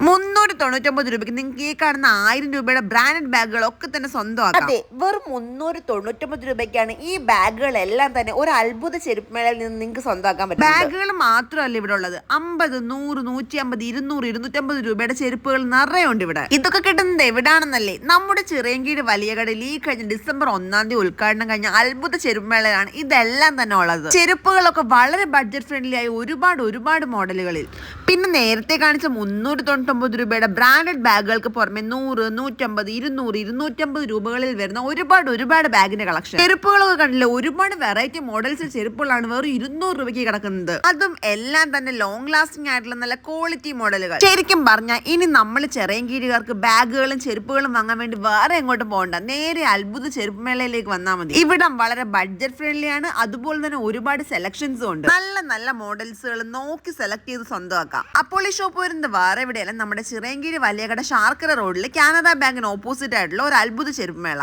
399 രൂപയ്ക്ക് നിങ്ങൾക്ക് ഈ കാണുന്ന 1000 രൂപയുടെ ബ്രാൻഡഡ് ബാഗുകളൊക്കെ തന്നെ സ്വന്തമാക്കാം. അതെ, വെറും 399 രൂപയ്ക്കാണ് ഈ ബാഗുകളെല്ലാം തന്നെ ഒരു അത്ഭുത ചെരുപ്പുമേളയിൽ നിന്ന് നിങ്ങൾക്ക് സ്വന്തമാക്കാൻ പറ്റും. ബാഗുകൾ മാത്രമല്ല ഇവിടെ ഉള്ളത്, 50, 100, 150, 200, 250 രൂപയുടെ ചെരുപ്പുകൾ നിറയെ ഉണ്ട് ഇവിടെ. ഇതൊക്കെ കിട്ടുന്നത് എവിടാണെന്നല്ലേ, നമ്മുടെ ചിറയൻകീഴ് വലിയ കടയിൽ ഈ കഴിഞ്ഞ ഡിസംബർ 1-ാം തീയതി ഉദ്ഘാടനം കഴിഞ്ഞ അത്ഭുത ചെരുപ്പുമേളയാണ് ഇതെല്ലാം തന്നെ ഉള്ളത്. ചെരുപ്പുകളൊക്കെ വളരെ ബഡ്ജറ്റ് ഫ്രണ്ട്ലി ആയി ഒരുപാട് മോഡലുകളിൽ. പിന്നെ നേരത്തെ കാണിച്ച 399 രൂപയുടെ ബ്രാൻഡഡ് ബാഗുകൾക്ക് പുറമെ 100, 150, 200, 250 രൂപകളിൽ വരുന്ന ഒരുപാട് ബാഗിന്റെ കളക്ഷൻ. ചെരുപ്പുകളൊക്കെ കണ്ടില്ല, ഒരുപാട് വെറൈറ്റി മോഡൽസ് ചെരുപ്പുകളാണ് വെറും 200 രൂപയ്ക്ക് കിടക്കുന്നത്. അതും എല്ലാം തന്നെ ലോങ് ലാസ്റ്റിംഗ് ആയിട്ടുള്ള നല്ല ക്വാളിറ്റി മോഡലുകൾ. ശരിക്കും പറഞ്ഞാൽ ഇനി നമ്മൾ ചിറയൻകീഴുകാർക്ക് ബാഗുകളും ചെരുപ്പുകളും വാങ്ങാൻ വേണ്ടി വേറെ എങ്ങോട്ടും പോകണ്ട, നേരെ അത്ഭുത ചെരുപ്പ് മേളയിലേക്ക് വന്നാൽ മതി. ഇവിടം വളരെ ബഡ്ജറ്റ് ഫ്രണ്ട്ലി ആണ്, അതുപോലെ തന്നെ ഒരുപാട് സെലക്ഷൻസും ഉണ്ട്. നല്ല മോഡൽസുകൾ നോക്കി സെലക്ട് ചെയ്ത് സ്വന്തമാക്കാം. അപ്പോൾ ഈ ഷോപ്പ് വരുന്നത് വേറെ എവിടെയല്ല, നമ്മുടെ ചിറയൻകീഴ് വലിയകട ശാർക്കര റോഡിൽ കാനറ ബാങ്കിന് ഓപ്പോസിറ്റ് ആയിട്ടുള്ള ഒരു അത്ഭുത ചെരുപ്പ് മേള.